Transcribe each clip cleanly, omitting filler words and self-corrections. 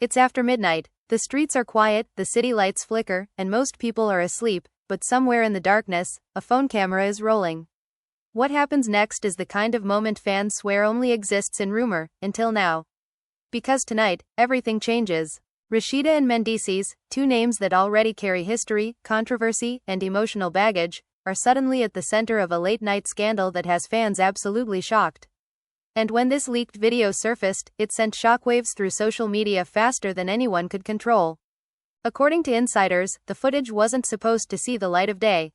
It's after midnight. The streets are quiet, the city lights flicker, and most people are asleep, but somewhere in the darkness, a phone camera is rolling. What happens next is the kind of moment fans swear only exists in rumor, until now. Because tonight, everything changes. Rasheeda and Mendeecees, two names that already carry history, controversy, and emotional baggage, are suddenly at the center of a late-night scandal that has fans absolutely shocked. And when this leaked video surfaced, it sent shockwaves through social media faster than anyone could control. According to insiders, the footage wasn't supposed to see the light of day.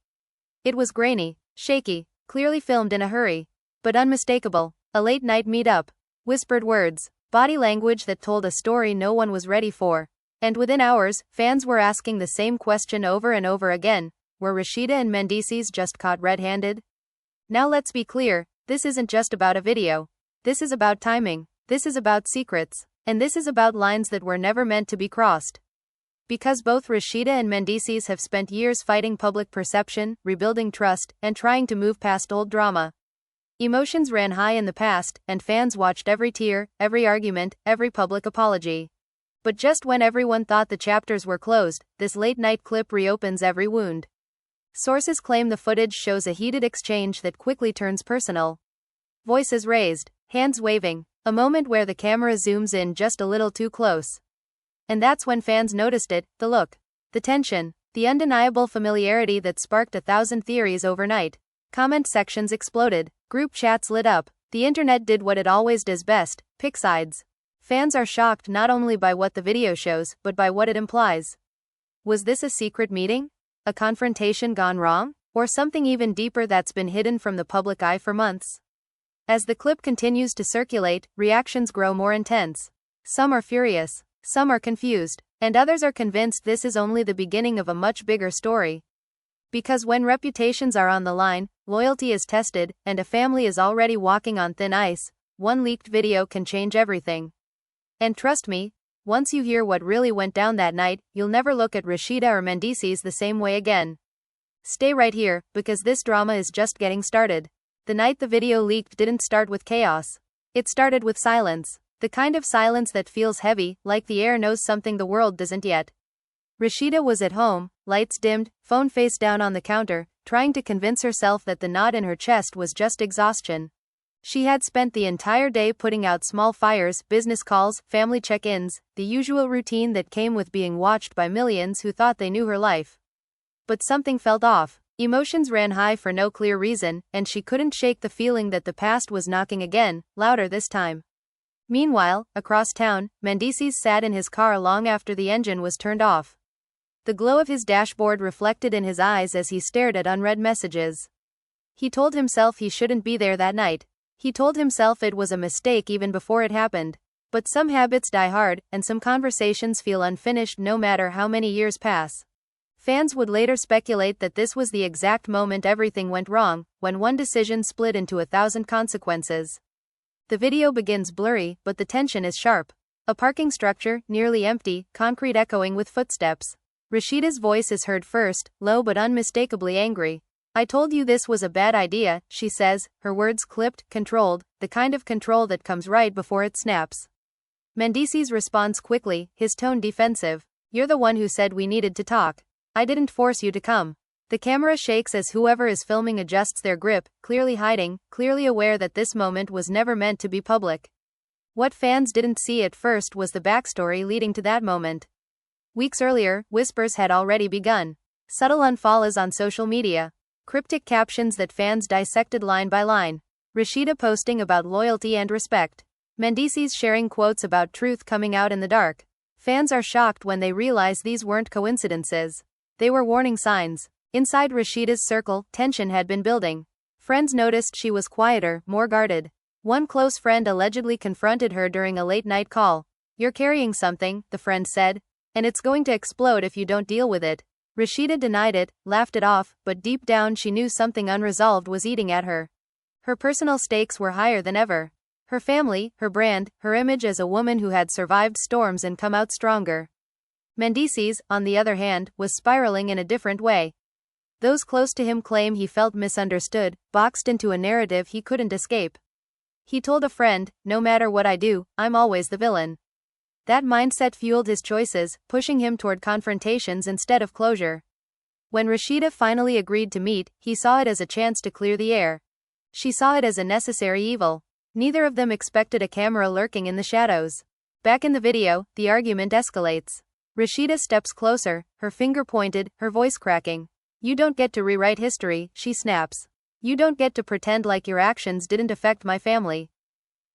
It was grainy, shaky, clearly filmed in a hurry, but unmistakable. A late-night meet-up. Whispered words. Body language that told a story no one was ready for. And within hours, fans were asking the same question over and over again. Were Rasheeda and Mendeecees just caught red-handed? Now let's be clear, this isn't just about a video. This is about timing. This is about secrets. And this is about lines that were never meant to be crossed. Because both Rasheeda and Mendeecees have spent years fighting public perception, rebuilding trust, and trying to move past old drama. Emotions ran high in the past, and fans watched every tear, every argument, every public apology. But just when everyone thought the chapters were closed, this late-night clip reopens every wound. Sources claim the footage shows a heated exchange that quickly turns personal. Voices raised, hands waving, a moment where the camera zooms in just a little too close. And that's when fans noticed it, the look, the tension, the undeniable familiarity that sparked 1,000 theories overnight. Comment sections exploded, group chats lit up, the internet did what it always does best, pick sides. Fans are shocked not only by what the video shows, but by what it implies. Was this a secret meeting? A confrontation gone wrong? Or something even deeper that's been hidden from the public eye for months? As the clip continues to circulate, reactions grow more intense. Some are furious, some are confused, and others are convinced this is only the beginning of a much bigger story. Because when reputations are on the line, loyalty is tested, and a family is already walking on thin ice, one leaked video can change everything. And trust me, once you hear what really went down that night, you'll never look at Rasheeda or Mendeecees the same way again. Stay right here, because this drama is just getting started. The night the video leaked didn't start with chaos. It started with silence. The kind of silence that feels heavy, like the air knows something the world doesn't yet. Rasheeda was at home, lights dimmed, phone face down on the counter, trying to convince herself that the knot in her chest was just exhaustion. She had spent the entire day putting out small fires, business calls, family check-ins, the usual routine that came with being watched by millions who thought they knew her life. But something felt off. Emotions ran high for no clear reason, and she couldn't shake the feeling that the past was knocking again, louder this time. Meanwhile, across town, Mendeecees sat in his car long after the engine was turned off. The glow of his dashboard reflected in his eyes as he stared at unread messages. He told himself he shouldn't be there that night. He told himself it was a mistake even before it happened. But some habits die hard, and some conversations feel unfinished no matter how many years pass. Fans would later speculate that this was the exact moment everything went wrong, when one decision split into 1,000 consequences. The video begins blurry, but the tension is sharp. A parking structure, nearly empty, concrete echoing with footsteps. Rasheeda's voice is heard first, low but unmistakably angry. "I told you this was a bad idea," she says, her words clipped, controlled, the kind of control that comes right before it snaps. Mendeecees responds quickly, his tone defensive. "You're the one who said we needed to talk. I didn't force you to come." The camera shakes as whoever is filming adjusts their grip, clearly hiding, clearly aware that this moment was never meant to be public. What fans didn't see at first was the backstory leading to that moment. Weeks earlier, whispers had already begun. Subtle unfollows on social media. Cryptic captions that fans dissected line by line. Rasheeda posting about loyalty and respect. Mendeecees sharing quotes about truth coming out in the dark. Fans are shocked when they realize these weren't coincidences. They were warning signs. Inside Rasheeda's circle, tension had been building. Friends noticed she was quieter, more guarded. One close friend allegedly confronted her during a late-night call. "You're carrying something," the friend said, "and it's going to explode if you don't deal with it." Rasheeda denied it, laughed it off, but deep down she knew something unresolved was eating at her. Her personal stakes were higher than ever. Her family, her brand, her image as a woman who had survived storms and come out stronger. Mendeecees, on the other hand, was spiraling in a different way. Those close to him claim he felt misunderstood, boxed into a narrative he couldn't escape. He told a friend, "No matter what I do, I'm always the villain." That mindset fueled his choices, pushing him toward confrontations instead of closure. When Rasheeda finally agreed to meet, he saw it as a chance to clear the air. She saw it as a necessary evil. Neither of them expected a camera lurking in the shadows. Back in the video, the argument escalates. Rasheeda steps closer, her finger pointed, her voice cracking. "You don't get to rewrite history," she snaps. "You don't get to pretend like your actions didn't affect my family."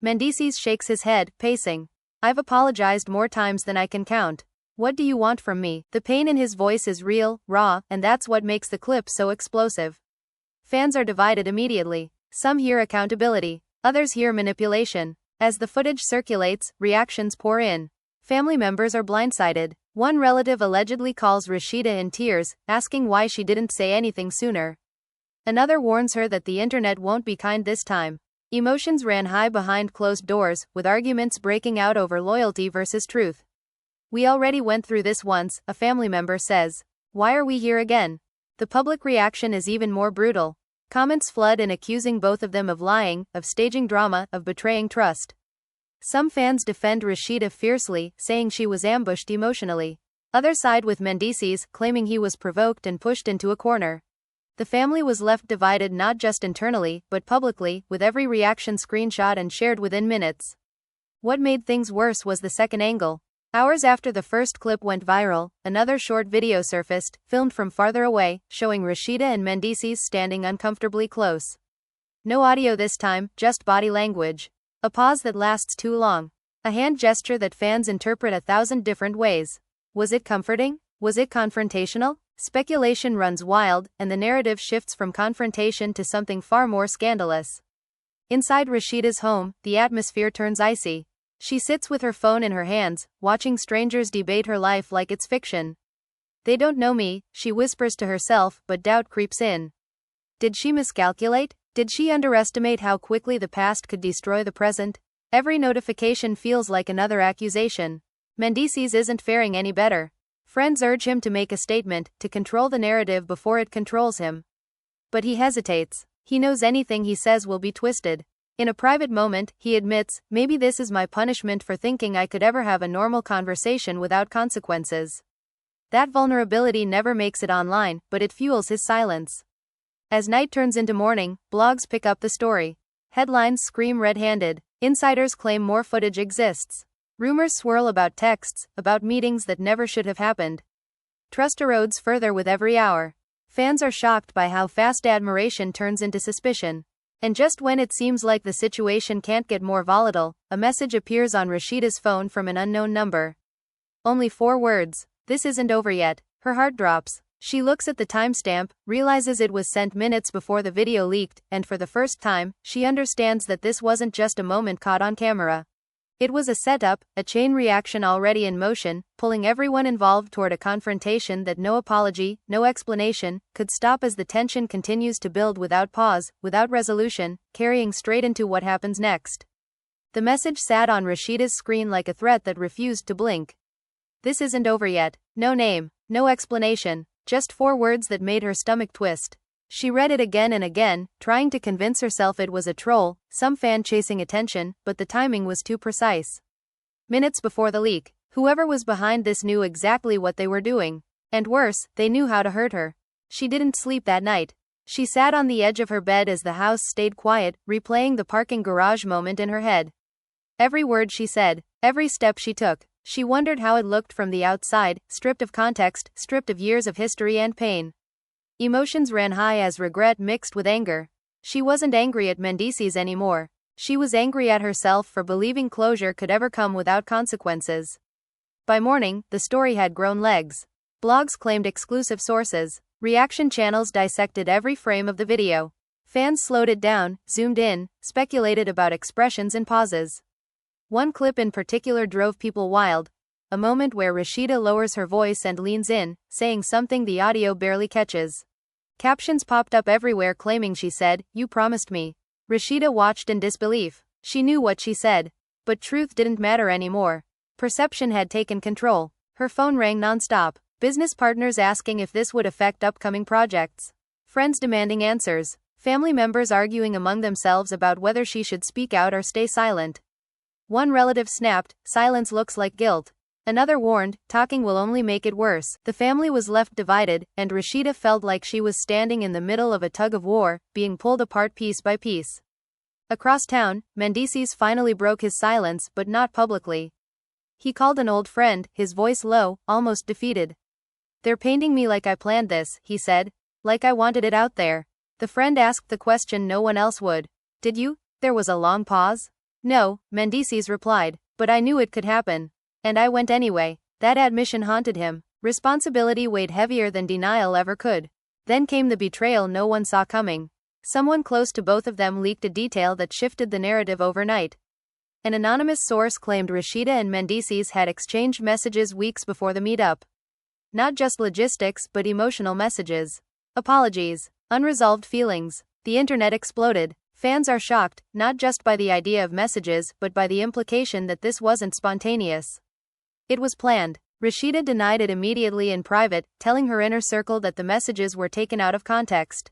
Mendeecees shakes his head, pacing. "I've apologized more times than I can count. What do you want from me?" The pain in his voice is real, raw, and that's what makes the clip so explosive. Fans are divided immediately. Some hear accountability, others hear manipulation. As the footage circulates, reactions pour in. Family members are blindsided. One relative allegedly calls Rasheeda in tears, asking why she didn't say anything sooner. Another warns her that the internet won't be kind this time. Emotions ran high behind closed doors, with arguments breaking out over loyalty versus truth. "We already went through this once," a family member says. "Why are we here again?" The public reaction is even more brutal. Comments flood in accusing both of them of lying, of staging drama, of betraying trust. Some fans defend Rasheeda fiercely, saying she was ambushed emotionally. Others side with Mendeecees, claiming he was provoked and pushed into a corner. The family was left divided not just internally, but publicly, with every reaction screenshot and shared within minutes. What made things worse was the second angle. Hours after the first clip went viral, another short video surfaced, filmed from farther away, showing Rasheeda and Mendeecees standing uncomfortably close. No audio this time, just body language. A pause that lasts too long. A hand gesture that fans interpret 1,000 different ways. Was it comforting? Was it confrontational? Speculation runs wild, and the narrative shifts from confrontation to something far more scandalous. Inside Rasheeda's home, the atmosphere turns icy. She sits with her phone in her hands, watching strangers debate her life like it's fiction. "They don't know me," she whispers to herself, but doubt creeps in. Did she miscalculate? Did she underestimate how quickly the past could destroy the present? Every notification feels like another accusation. Mendeecees isn't faring any better. Friends urge him to make a statement, to control the narrative before it controls him. But he hesitates. He knows anything he says will be twisted. In a private moment, he admits, "Maybe this is my punishment for thinking I could ever have a normal conversation without consequences." That vulnerability never makes it online, but it fuels his silence. As night turns into morning, blogs pick up the story. Headlines scream red-handed. Insiders claim more footage exists. Rumors swirl about texts, about meetings that never should have happened. Trust erodes further with every hour. Fans are shocked by how fast admiration turns into suspicion. And just when it seems like the situation can't get more volatile, a message appears on Rasheeda's phone from an unknown number. Only 4 words. "This isn't over yet." Her heart drops. She looks at the timestamp, realizes it was sent minutes before the video leaked, and for the first time, she understands that this wasn't just a moment caught on camera. It was a setup, a chain reaction already in motion, pulling everyone involved toward a confrontation that no apology, no explanation, could stop as the tension continues to build without pause, without resolution, carrying straight into what happens next. The message sat on Rasheeda's screen like a threat that refused to blink. This isn't over yet. No name, no explanation, just 4 words that made her stomach twist. She read it again and again, trying to convince herself it was a troll, some fan chasing attention, but the timing was too precise. Minutes before the leak, whoever was behind this knew exactly what they were doing. And worse, they knew how to hurt her. She didn't sleep that night. She sat on the edge of her bed as the house stayed quiet, replaying the parking garage moment in her head. Every word she said, every step she took, she wondered how it looked from the outside, stripped of context, stripped of years of history and pain. Emotions ran high as regret mixed with anger. She wasn't angry at Mendeecees anymore. She was angry at herself for believing closure could ever come without consequences. By morning, the story had grown legs. Blogs claimed exclusive sources. Reaction channels dissected every frame of the video. Fans slowed it down, zoomed in, speculated about expressions and pauses. One clip in particular drove people wild. A moment where Rasheeda lowers her voice and leans in, saying something the audio barely catches. Captions popped up everywhere claiming she said, "You promised me." Rasheeda watched in disbelief. She knew what she said. But truth didn't matter anymore. Perception had taken control. Her phone rang nonstop. Business partners asking if this would affect upcoming projects. Friends demanding answers. Family members arguing among themselves about whether she should speak out or stay silent. One relative snapped, "Silence looks like guilt." Another warned, "Talking will only make it worse." The family was left divided, and Rasheeda felt like she was standing in the middle of a tug-of-war, being pulled apart piece by piece. Across town, Mendeecees finally broke his silence, but not publicly. He called an old friend, his voice low, almost defeated. "They're painting me like I planned this," he said. "Like I wanted it out there." The friend asked the question no one else would. "Did you?" There was a long pause. "No," Mendeecees replied, "but I knew it could happen. And I went anyway." That admission haunted him. Responsibility weighed heavier than denial ever could. Then came the betrayal no one saw coming. Someone close to both of them leaked a detail that shifted the narrative overnight. An anonymous source claimed Rasheeda and Mendeecees had exchanged messages weeks before the meetup. Not just logistics, but emotional messages. Apologies. Unresolved feelings. The internet exploded. Fans are shocked, not just by the idea of messages, but by the implication that this wasn't spontaneous. It was planned. Rasheeda denied it immediately in private, telling her inner circle that the messages were taken out of context.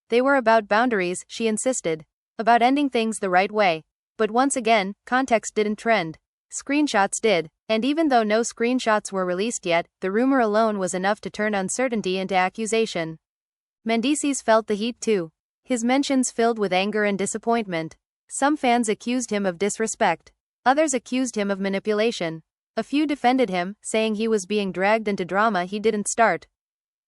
They were about boundaries, she insisted. About ending things the right way. But once again, context didn't trend. Screenshots did. And even though no screenshots were released yet, the rumor alone was enough to turn uncertainty into accusation. Mendeecees felt the heat too. His mentions filled with anger and disappointment. Some fans accused him of disrespect. Others accused him of manipulation. A few defended him, saying he was being dragged into drama he didn't start.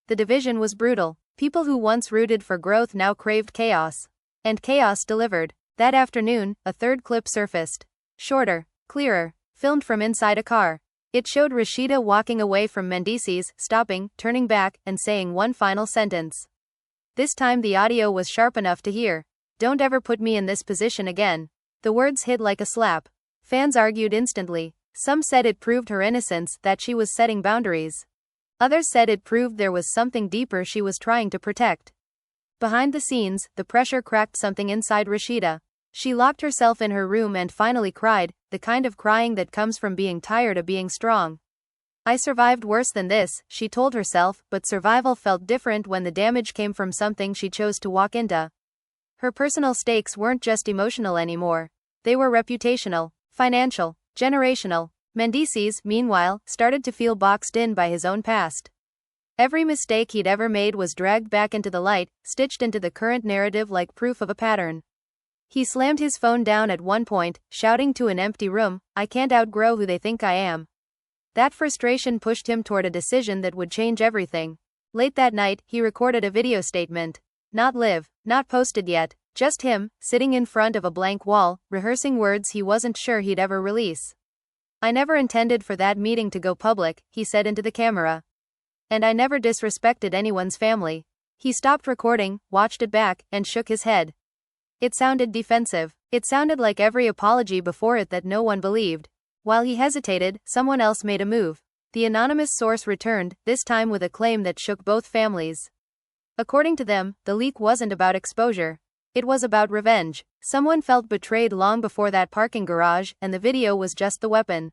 The division was brutal. People who once rooted for growth now craved chaos. And chaos delivered. That afternoon, a third clip surfaced. Shorter, clearer, filmed from inside a car. It showed Rasheeda walking away from Mendeecees, stopping, turning back, and saying one final sentence. This time the audio was sharp enough to hear. "Don't ever put me in this position again." The words hit like a slap. Fans argued instantly. Some said it proved her innocence, that she was setting boundaries. Others said it proved there was something deeper she was trying to protect. Behind the scenes, the pressure cracked something inside Rasheeda. She locked herself in her room and finally cried, the kind of crying that comes from being tired of being strong. "I survived worse than this," she told herself, but survival felt different when the damage came from something she chose to walk into. Her personal stakes weren't just emotional anymore. They were reputational, financial, generational. Mendeecees, meanwhile, started to feel boxed in by his own past. Every mistake he'd ever made was dragged back into the light, stitched into the current narrative like proof of a pattern. He slammed his phone down at one point, shouting to an empty room, "I can't outgrow who they think I am." That frustration pushed him toward a decision that would change everything. Late that night, he recorded a video statement. Not live, not posted yet, just him, sitting in front of a blank wall, rehearsing words he wasn't sure he'd ever release. "I never intended for that meeting to go public," he said into the camera. "And I never disrespected anyone's family." He stopped recording, watched it back, and shook his head. It sounded defensive. It sounded like every apology before it that no one believed. While he hesitated, someone else made a move. The anonymous source returned, this time with a claim that shook both families. According to them, the leak wasn't about exposure. It was about revenge. Someone felt betrayed long before that parking garage, and the video was just the weapon.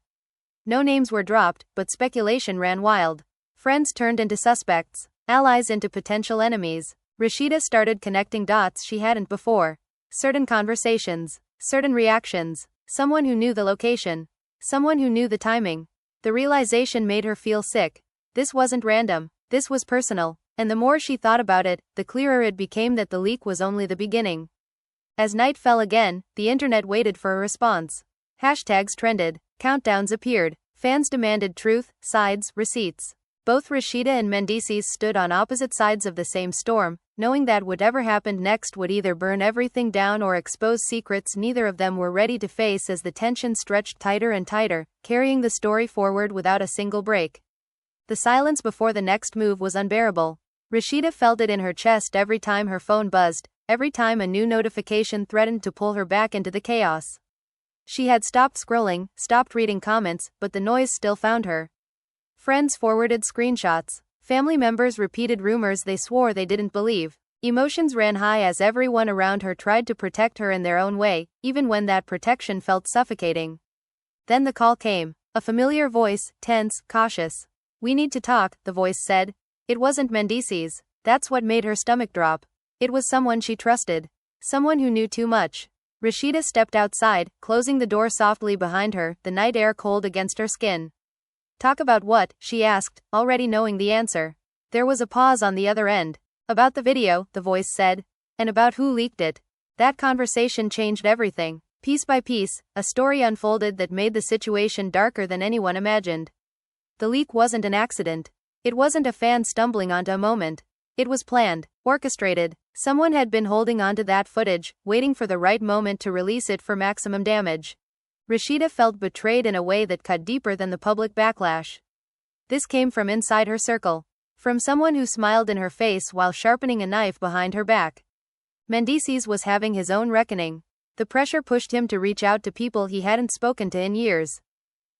No names were dropped, but speculation ran wild. Friends turned into suspects, allies into potential enemies. Rasheeda started connecting dots she hadn't before. Certain conversations, certain reactions, someone who knew the location, someone who knew the timing. The realization made her feel sick. This wasn't random, this was personal. And the more she thought about it, the clearer it became that the leak was only the beginning. As night fell again, the internet waited for a response. Hashtags trended, countdowns appeared, fans demanded truth, sides, receipts. Both Rasheeda and Mendeecees stood on opposite sides of the same storm, knowing that whatever happened next would either burn everything down or expose secrets neither of them were ready to face as the tension stretched tighter and tighter, carrying the story forward without a single break. The silence before the next move was unbearable. Rasheeda felt it in her chest every time her phone buzzed, every time a new notification threatened to pull her back into the chaos. She had stopped scrolling, stopped reading comments, but the noise still found her. Friends forwarded screenshots. Family members repeated rumors they swore they didn't believe. Emotions ran high as everyone around her tried to protect her in their own way, even when that protection felt suffocating. Then the call came. A familiar voice, tense, cautious. "We need to talk," the voice said. It wasn't Mendeecees. That's what made her stomach drop. It was someone she trusted. Someone who knew too much. Rasheeda stepped outside, closing the door softly behind her, the night air cold against her skin. Talk about what? She asked, already knowing the answer. There was a pause on the other end. About the video, the voice said. And about who leaked it. That conversation changed everything. Piece by piece, a story unfolded that made the situation darker than anyone imagined. The leak wasn't an accident. It wasn't a fan stumbling onto a moment. It was planned, orchestrated. Someone had been holding onto that footage, waiting for the right moment to release it for maximum damage. Rasheeda felt betrayed in a way that cut deeper than the public backlash. This came from inside her circle. From someone who smiled in her face while sharpening a knife behind her back. Mendeecees was having his own reckoning. The pressure pushed him to reach out to people he hadn't spoken to in years.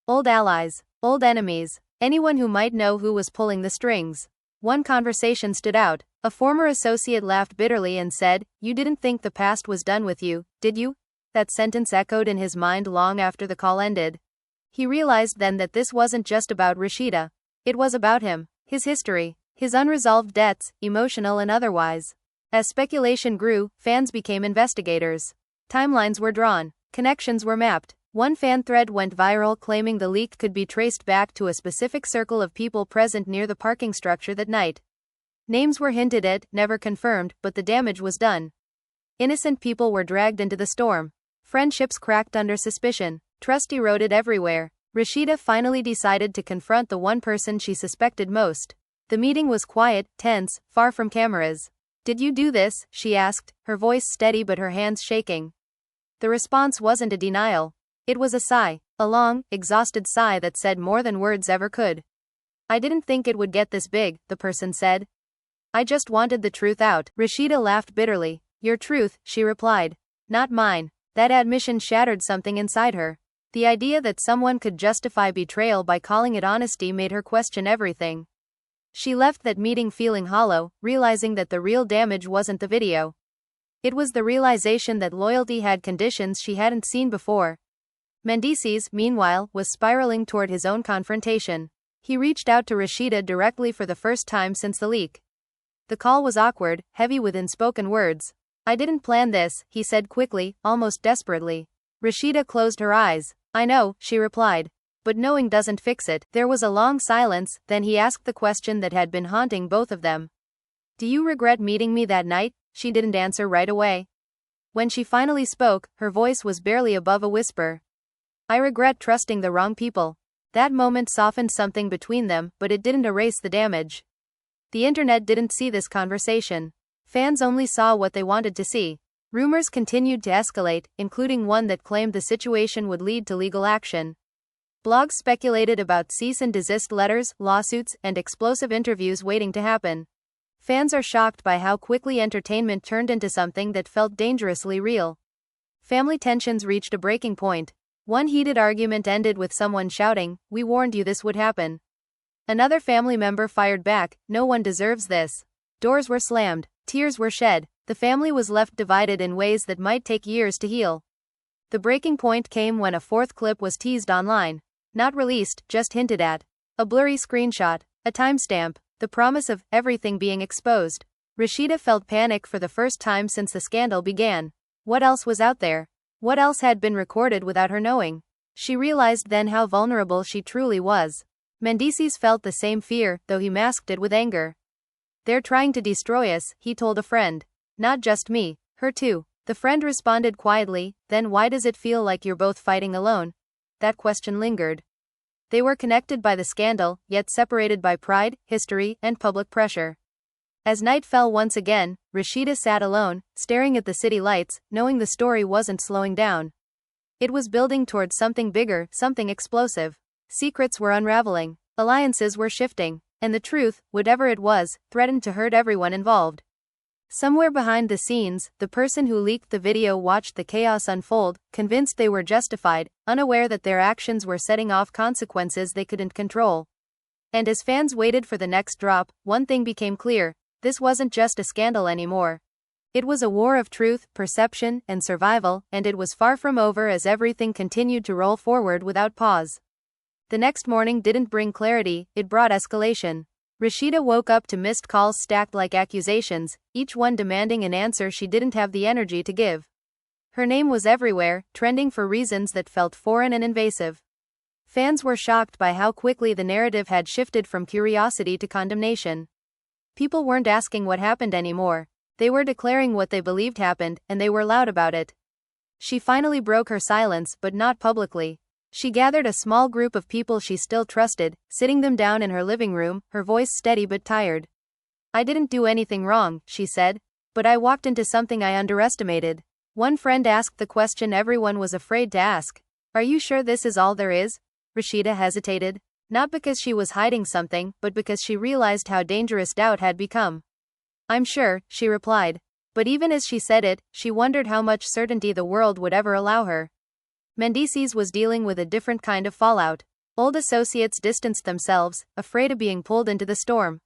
Old allies, old enemies, anyone who might know who was pulling the strings. One conversation stood out. A former associate laughed bitterly and said, "You didn't think the past was done with you, did you?" That sentence echoed in his mind long after the call ended. He realized then that this wasn't just about Rasheeda. It was about him, his history, his unresolved debts, emotional and otherwise. As speculation grew, fans became investigators. Timelines were drawn, connections were mapped. One fan thread went viral claiming the leak could be traced back to a specific circle of people present near the parking structure that night. Names were hinted at, never confirmed, but the damage was done. Innocent people were dragged into the storm. Friendships cracked under suspicion. Trust eroded everywhere. Rasheeda finally decided to confront the one person she suspected most. The meeting was quiet, tense, far from cameras. "Did you do this?" she asked, her voice steady but her hands shaking. The response wasn't a denial. It was a sigh, a long, exhausted sigh that said more than words ever could. "I didn't think it would get this big," the person said. "I just wanted the truth out." Rasheeda laughed bitterly. "Your truth," she replied. "Not mine." That admission shattered something inside her. The idea that someone could justify betrayal by calling it honesty made her question everything. She left that meeting feeling hollow, realizing that the real damage wasn't the video. It was the realization that loyalty had conditions she hadn't seen before. Mendeecees, meanwhile, was spiraling toward his own confrontation. He reached out to Rasheeda directly for the first time since the leak. The call was awkward, heavy with unspoken words. "I didn't plan this," he said quickly, almost desperately. Rasheeda closed her eyes. "I know," she replied. "But knowing doesn't fix it." There was a long silence, then he asked the question that had been haunting both of them. "Do you regret meeting me that night?" She didn't answer right away. When she finally spoke, her voice was barely above a whisper. "I regret trusting the wrong people." That moment softened something between them, but it didn't erase the damage. The internet didn't see this conversation. Fans only saw what they wanted to see. Rumors continued to escalate, including one that claimed the situation would lead to legal action. Blogs speculated about cease and desist letters, lawsuits, and explosive interviews waiting to happen. Fans are shocked by how quickly entertainment turned into something that felt dangerously real. Family tensions reached a breaking point. One heated argument ended with someone shouting, "We warned you this would happen." Another family member fired back, "No one deserves this." Doors were slammed. Tears were shed. The family was left divided in ways that might take years to heal. The breaking point came when a fourth clip was teased online. Not released, just hinted at. A blurry screenshot, a timestamp, the promise of everything being exposed. Rasheeda felt panic for the first time since the scandal began. What else was out there? What else had been recorded without her knowing? She realized then how vulnerable she truly was. Mendeecees felt the same fear, though he masked it with anger. "They're trying to destroy us," he told a friend. "Not just me, her too." The friend responded quietly, "Then why does it feel like you're both fighting alone?" That question lingered. They were connected by the scandal, yet separated by pride, history, and public pressure. As night fell once again, Rasheeda sat alone, staring at the city lights, knowing the story wasn't slowing down. It was building towards something bigger, something explosive. Secrets were unraveling, alliances were shifting, and the truth, whatever it was, threatened to hurt everyone involved. Somewhere behind the scenes, the person who leaked the video watched the chaos unfold, convinced they were justified, unaware that their actions were setting off consequences they couldn't control. And as fans waited for the next drop, one thing became clear: this wasn't just a scandal anymore. It was a war of truth, perception, and survival, and it was far from over as everything continued to roll forward without pause. The next morning didn't bring clarity, it brought escalation. Rasheeda woke up to missed calls stacked like accusations, each one demanding an answer she didn't have the energy to give. Her name was everywhere, trending for reasons that felt foreign and invasive. Fans were shocked by how quickly the narrative had shifted from curiosity to condemnation. People weren't asking what happened anymore. They were declaring what they believed happened, and they were loud about it. She finally broke her silence, but not publicly. She gathered a small group of people she still trusted, sitting them down in her living room, her voice steady but tired. "I didn't do anything wrong," she said. "But I walked into something I underestimated." One friend asked the question everyone was afraid to ask. "Are you sure this is all there is?" Rasheeda hesitated. Not because she was hiding something, but because she realized how dangerous doubt had become. "I'm sure," she replied. But even as she said it, she wondered how much certainty the world would ever allow her. Mendeecees was dealing with a different kind of fallout. Old associates distanced themselves, afraid of being pulled into the storm.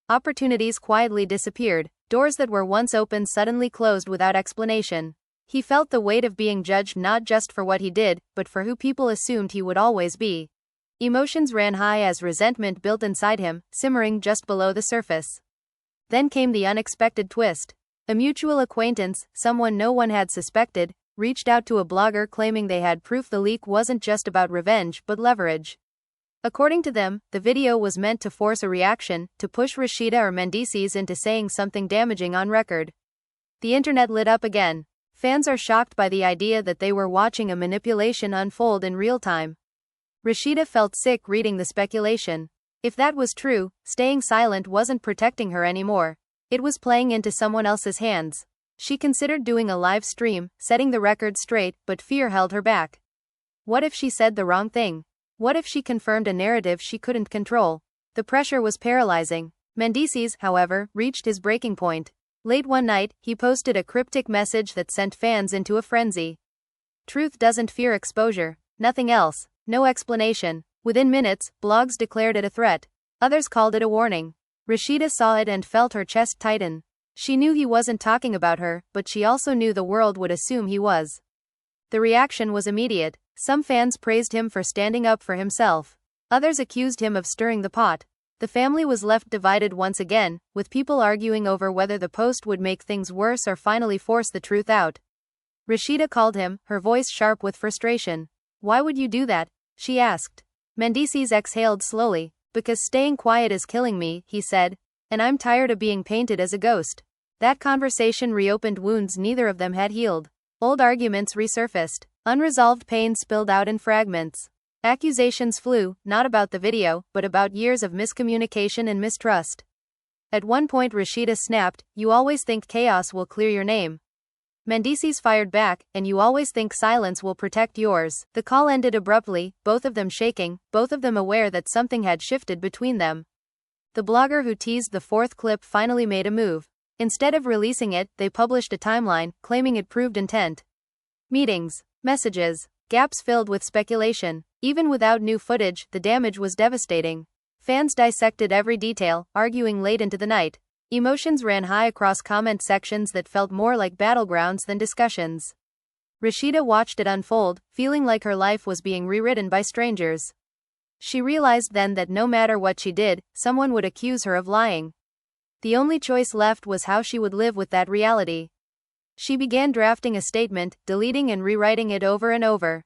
Opportunities quietly disappeared. Doors that were once open suddenly closed without explanation. He felt the weight of being judged not just for what he did, but for who people assumed he would always be. Emotions ran high as resentment built inside him, simmering just below the surface. Then came the unexpected twist. A mutual acquaintance, someone no one had suspected, reached out to a blogger claiming they had proof the leak wasn't just about revenge but leverage. According to them, the video was meant to force a reaction, to push Rasheeda or Mendeecees into saying something damaging on record. The internet lit up again. Fans are shocked by the idea that they were watching a manipulation unfold in real time. Rasheeda felt sick reading the speculation. If that was true, staying silent wasn't protecting her anymore. It was playing into someone else's hands. She considered doing a live stream, setting the record straight, but fear held her back. What if she said the wrong thing? What if she confirmed a narrative she couldn't control? The pressure was paralyzing. Mendeecees, however, reached his breaking point. Late one night, he posted a cryptic message that sent fans into a frenzy. "Truth doesn't fear exposure. Nothing else. No explanation." Within minutes, blogs declared it a threat. Others called it a warning. Rasheeda saw it and felt her chest tighten. She knew he wasn't talking about her, but she also knew the world would assume he was. The reaction was immediate. Some fans praised him for standing up for himself. Others accused him of stirring the pot. The family was left divided once again, with people arguing over whether the post would make things worse or finally force the truth out. Rasheeda called him, her voice sharp with frustration. "Why would you do that?" she asked. Mendeecees exhaled slowly. "Because staying quiet is killing me," he said. "And I'm tired of being painted as a ghost." That conversation reopened wounds neither of them had healed. Old arguments resurfaced. Unresolved pain spilled out in fragments. Accusations flew, not about the video, but about years of miscommunication and mistrust. At one point Rasheeda snapped, "You always think chaos will clear your name." Mendeecees fired back, "And you always think silence will protect yours." The call ended abruptly, both of them shaking, both of them aware that something had shifted between them. The blogger who teased the fourth clip finally made a move. Instead of releasing it, they published a timeline, claiming it proved intent. Meetings, messages, gaps filled with speculation. Even without new footage, the damage was devastating. Fans dissected every detail, arguing late into the night. Emotions ran high across comment sections that felt more like battlegrounds than discussions. Rasheeda watched it unfold, feeling like her life was being rewritten by strangers. She realized then that no matter what she did, someone would accuse her of lying. The only choice left was how she would live with that reality. She began drafting a statement, deleting and rewriting it over and over.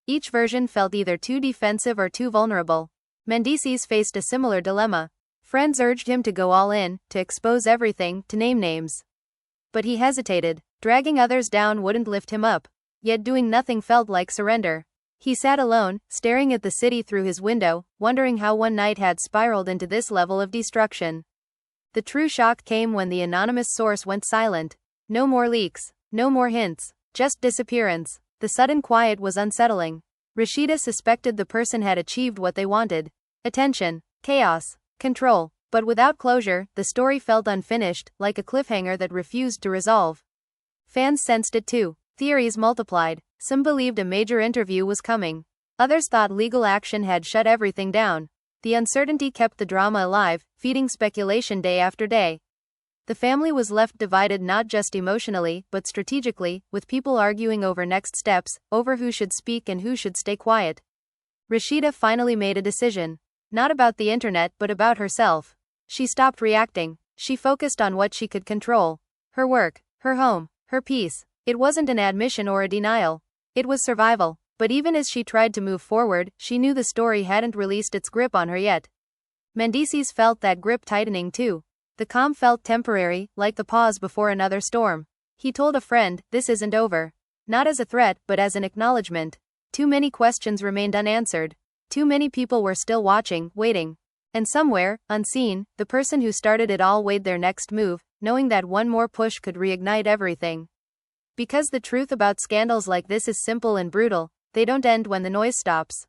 Each version felt either too defensive or too vulnerable. Mendeecees faced a similar dilemma. Friends urged him to go all in, to expose everything, to name names. But he hesitated. Dragging others down wouldn't lift him up. Yet doing nothing felt like surrender. He sat alone, staring at the city through his window, wondering how one night had spiraled into this level of destruction. The true shock came when the anonymous source went silent. No more leaks. No more hints. Just disappearance. The sudden quiet was unsettling. Rasheeda suspected the person had achieved what they wanted. Attention. Chaos. Control. But without closure, the story felt unfinished, like a cliffhanger that refused to resolve. Fans sensed it too. Theories multiplied. Some believed a major interview was coming. Others thought legal action had shut everything down. The uncertainty kept the drama alive, feeding speculation day after day. The family was left divided not just emotionally, but strategically, with people arguing over next steps, over who should speak and who should stay quiet. Rasheeda finally made a decision. Not about the internet but about herself. She stopped reacting. She focused on what she could control. Her work, her home, her peace. It wasn't an admission or a denial. It was survival. But even as she tried to move forward, she knew the story hadn't released its grip on her yet. Mendeecees felt that grip tightening too. The calm felt temporary, like the pause before another storm. He told a friend, "This isn't over." Not as a threat, but as an acknowledgement. Too many questions remained unanswered. Too many people were still watching, waiting. And somewhere, unseen, the person who started it all weighed their next move, knowing that one more push could reignite everything. Because the truth about scandals like this is simple and brutal, they don't end when the noise stops.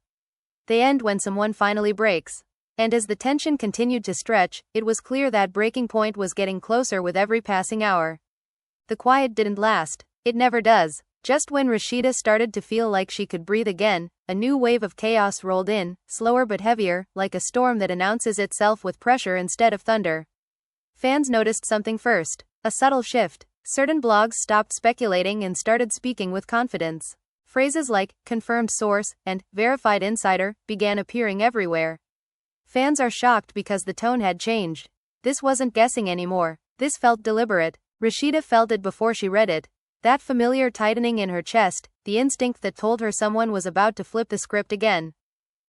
They end when someone finally breaks. And as the tension continued to stretch, it was clear that breaking point was getting closer with every passing hour. The quiet didn't last. It never does. Just when Rasheeda started to feel like she could breathe again, a new wave of chaos rolled in, slower but heavier, like a storm that announces itself with pressure instead of thunder. Fans noticed something first. A subtle shift. Certain blogs stopped speculating and started speaking with confidence. Phrases like, confirmed source, and verified insider, began appearing everywhere. Fans are shocked because the tone had changed. This wasn't guessing anymore. This felt deliberate. Rasheeda felt it before she read it. That familiar tightening in her chest, the instinct that told her someone was about to flip the script again.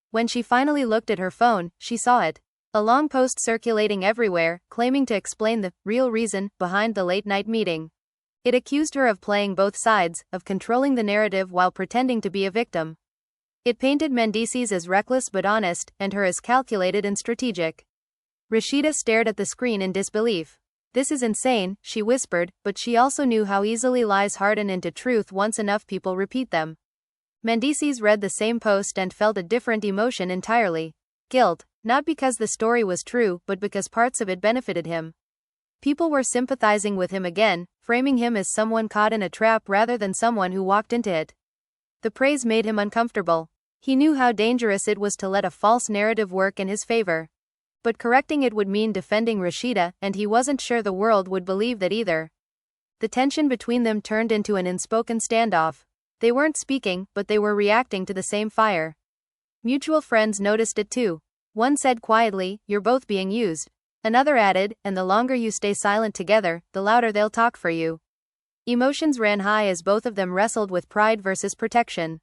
When she finally looked at her phone, she saw it. A long post circulating everywhere, claiming to explain the real reason behind the late-night meeting. It accused her of playing both sides, of controlling the narrative while pretending to be a victim. It painted Mendeecees as reckless but honest, and her as calculated and strategic. Rasheeda stared at the screen in disbelief. "This is insane," she whispered, but she also knew how easily lies harden into truth once enough people repeat them. Mendeecees read the same post and felt a different emotion entirely. Guilt, not because the story was true, but because parts of it benefited him. People were sympathizing with him again, framing him as someone caught in a trap rather than someone who walked into it. The praise made him uncomfortable. He knew how dangerous it was to let a false narrative work in his favor. But correcting it would mean defending Rasheeda, and he wasn't sure the world would believe that either. The tension between them turned into an unspoken standoff. They weren't speaking, but they were reacting to the same fire. Mutual friends noticed it too. One said quietly, "You're both being used." Another added, "And the longer you stay silent together, the louder they'll talk for you." Emotions ran high as both of them wrestled with pride versus protection.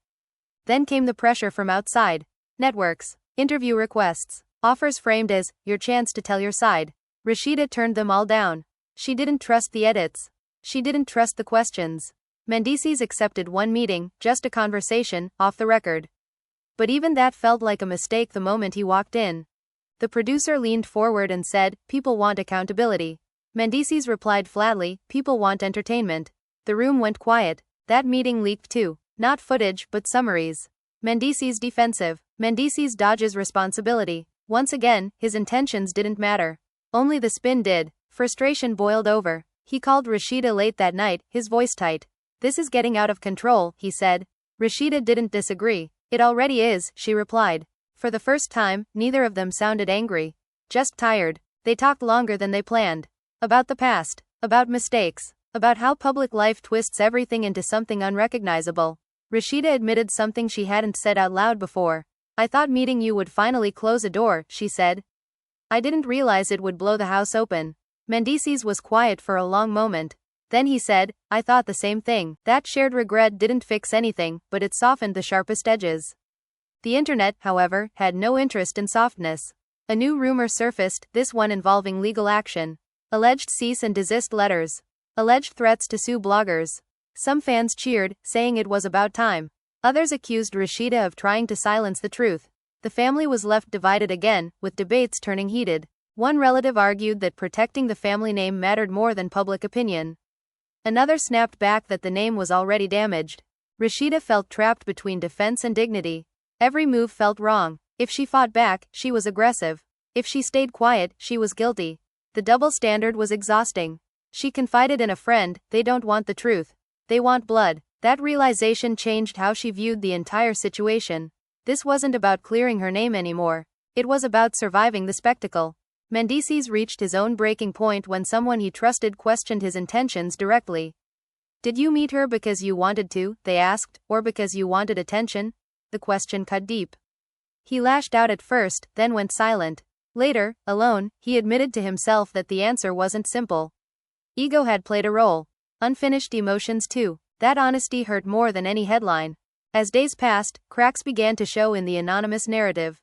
Then came the pressure from outside. Networks, interview requests, offers framed as, "your chance to tell your side." Rasheeda turned them all down. She didn't trust the edits. She didn't trust the questions. Mendeecees accepted one meeting, just a conversation, off the record. But even that felt like a mistake the moment he walked in. The producer leaned forward and said, "People want accountability." Mendeecees replied flatly, "People want entertainment." The room went quiet. That meeting leaked too. Not footage, but summaries. Mendeecees defensive. Mendeecees dodges responsibility. Once again, his intentions didn't matter. Only the spin did. Frustration boiled over. He called Rasheeda late that night, his voice tight. "This is getting out of control," he said. Rasheeda didn't disagree. "It already is," she replied. For the first time, neither of them sounded angry. Just tired. They talked longer than they planned. About the past. About mistakes. About how public life twists everything into something unrecognizable. Rasheeda admitted something she hadn't said out loud before. "I thought meeting you would finally close a door," she said. "I didn't realize it would blow the house open." Mendeecees was quiet for a long moment. Then he said, "I thought the same thing." That shared regret didn't fix anything, but it softened the sharpest edges. The internet, however, had no interest in softness. A new rumor surfaced, this one involving legal action. Alleged cease and desist letters. Alleged threats to sue bloggers. Some fans cheered, saying it was about time. Others accused Rasheeda of trying to silence the truth. The family was left divided again, with debates turning heated. One relative argued that protecting the family name mattered more than public opinion. Another snapped back that the name was already damaged. Rasheeda felt trapped between defense and dignity. Every move felt wrong. If she fought back, she was aggressive. If she stayed quiet, she was guilty. The double standard was exhausting. She confided in a friend, "They don't want the truth. They want blood." That realization changed how she viewed the entire situation. This wasn't about clearing her name anymore. It was about surviving the spectacle. Mendeecees reached his own breaking point when someone he trusted questioned his intentions directly. "Did you meet her because you wanted to," they asked, "or because you wanted attention?" The question cut deep. He lashed out at first, then went silent. Later, alone, he admitted to himself that the answer wasn't simple. Ego had played a role. Unfinished emotions too. That honesty hurt more than any headline. As days passed, cracks began to show in the anonymous narrative.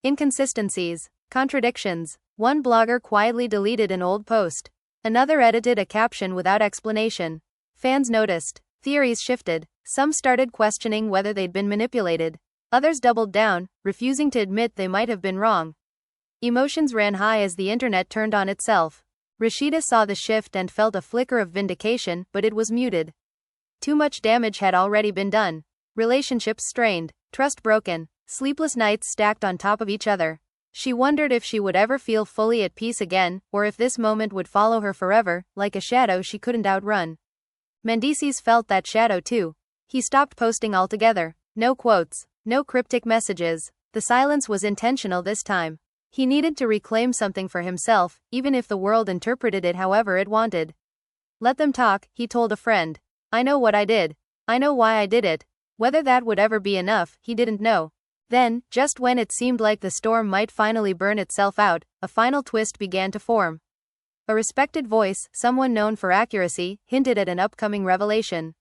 Inconsistencies, contradictions. One blogger quietly deleted an old post. Another edited a caption without explanation. Fans noticed. Theories shifted. Some started questioning whether they'd been manipulated. Others doubled down, refusing to admit they might have been wrong. Emotions ran high as the internet turned on itself. Rasheeda saw the shift and felt a flicker of vindication, but it was muted. Too much damage had already been done. Relationships strained, trust broken, sleepless nights stacked on top of each other. She wondered if she would ever feel fully at peace again, or if this moment would follow her forever, like a shadow she couldn't outrun. Mendeecees felt that shadow too. He stopped posting altogether. No quotes, no cryptic messages. The silence was intentional this time. He needed to reclaim something for himself, even if the world interpreted it however it wanted. Let them talk, he told a friend. I know what I did. I know why I did it. Whether that would ever be enough, he didn't know. Then, just when it seemed like the storm might finally burn itself out, a final twist began to form. A respected voice, someone known for accuracy, hinted at an upcoming revelation.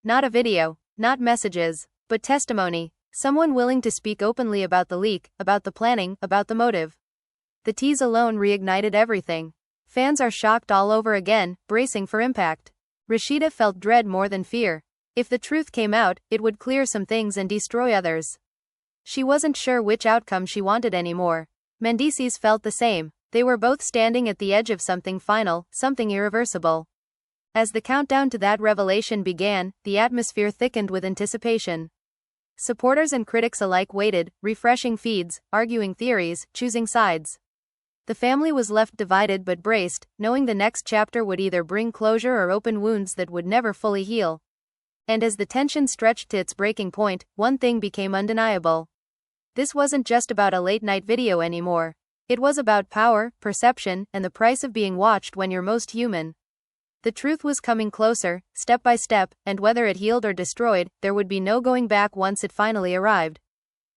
Not a video, not messages, but testimony. Someone willing to speak openly about the leak, about the planning, about the motive. The tease alone reignited everything. Fans are shocked all over again, bracing for impact. Rasheeda felt dread more than fear. If the truth came out, it would clear some things and destroy others. She wasn't sure which outcome she wanted anymore. Mendeecees felt the same. They were both standing at the edge of something final, something irreversible. As the countdown to that revelation began, the atmosphere thickened with anticipation. Supporters and critics alike waited, refreshing feeds, arguing theories, choosing sides. The family was left divided but braced, knowing the next chapter would either bring closure or open wounds that would never fully heal. And as the tension stretched to its breaking point, one thing became undeniable. This wasn't just about a late-night video anymore. It was about power, perception, and the price of being watched when you're most human. The truth was coming closer, step by step, and whether it healed or destroyed, there would be no going back once it finally arrived.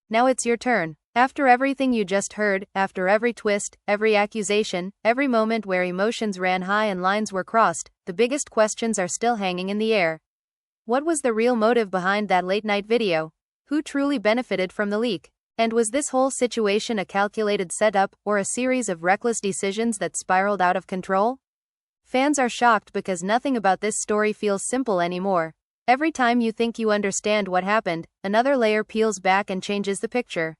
Now it's your turn. After everything you just heard, after every twist, every accusation, every moment where emotions ran high and lines were crossed, the biggest questions are still hanging in the air. What was the real motive behind that late-night video? Who truly benefited from the leak? And was this whole situation a calculated setup, or a series of reckless decisions that spiraled out of control? Fans are shocked because nothing about this story feels simple anymore. Every time you think you understand what happened, another layer peels back and changes the picture.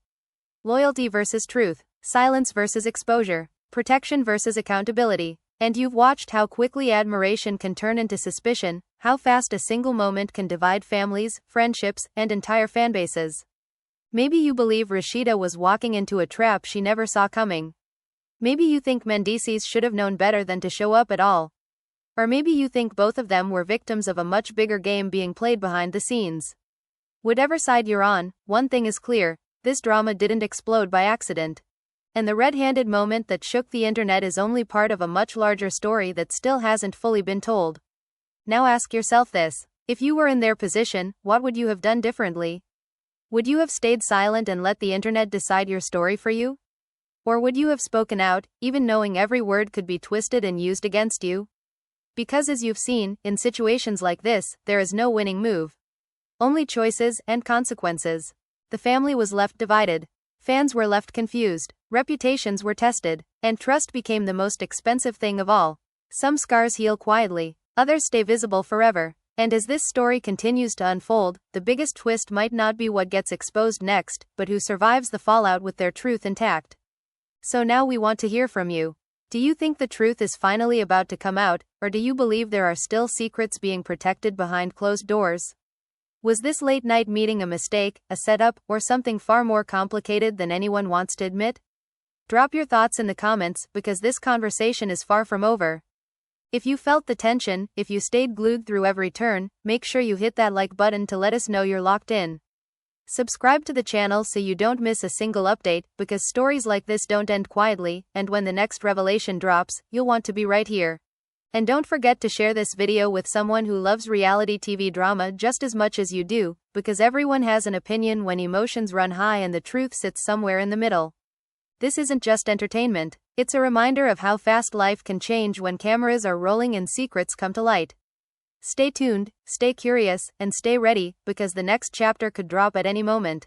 Loyalty versus truth, silence versus exposure, protection versus accountability. And you've watched how quickly admiration can turn into suspicion, how fast a single moment can divide families, friendships, and entire fanbases. Maybe you believe Rasheeda was walking into a trap she never saw coming. Maybe you think Mendeecees should have known better than to show up at all. Or maybe you think both of them were victims of a much bigger game being played behind the scenes. Whatever side you're on, one thing is clear, this drama didn't explode by accident. And the red-handed moment that shook the internet is only part of a much larger story that still hasn't fully been told. Now ask yourself this: if you were in their position, what would you have done differently? Would you have stayed silent and let the internet decide your story for you? Or would you have spoken out, even knowing every word could be twisted and used against you? Because as you've seen, in situations like this, there is no winning move. Only choices and consequences. The family was left divided. Fans were left confused. Reputations were tested. And trust became the most expensive thing of all. Some scars heal quietly. Others stay visible forever. And as this story continues to unfold, the biggest twist might not be what gets exposed next, but who survives the fallout with their truth intact. So now we want to hear from you. Do you think the truth is finally about to come out, or do you believe there are still secrets being protected behind closed doors? Was this late-night meeting a mistake, a setup, or something far more complicated than anyone wants to admit? Drop your thoughts in the comments, because this conversation is far from over. If you felt the tension, if you stayed glued through every turn, make sure you hit that like button to let us know you're locked in. Subscribe to the channel so you don't miss a single update, because stories like this don't end quietly, and when the next revelation drops, you'll want to be right here. And don't forget to share this video with someone who loves reality TV drama just as much as you do, because everyone has an opinion when emotions run high and the truth sits somewhere in the middle. This isn't just entertainment, it's a reminder of how fast life can change when cameras are rolling and secrets come to light. Stay tuned, stay curious, and stay ready, because the next chapter could drop at any moment.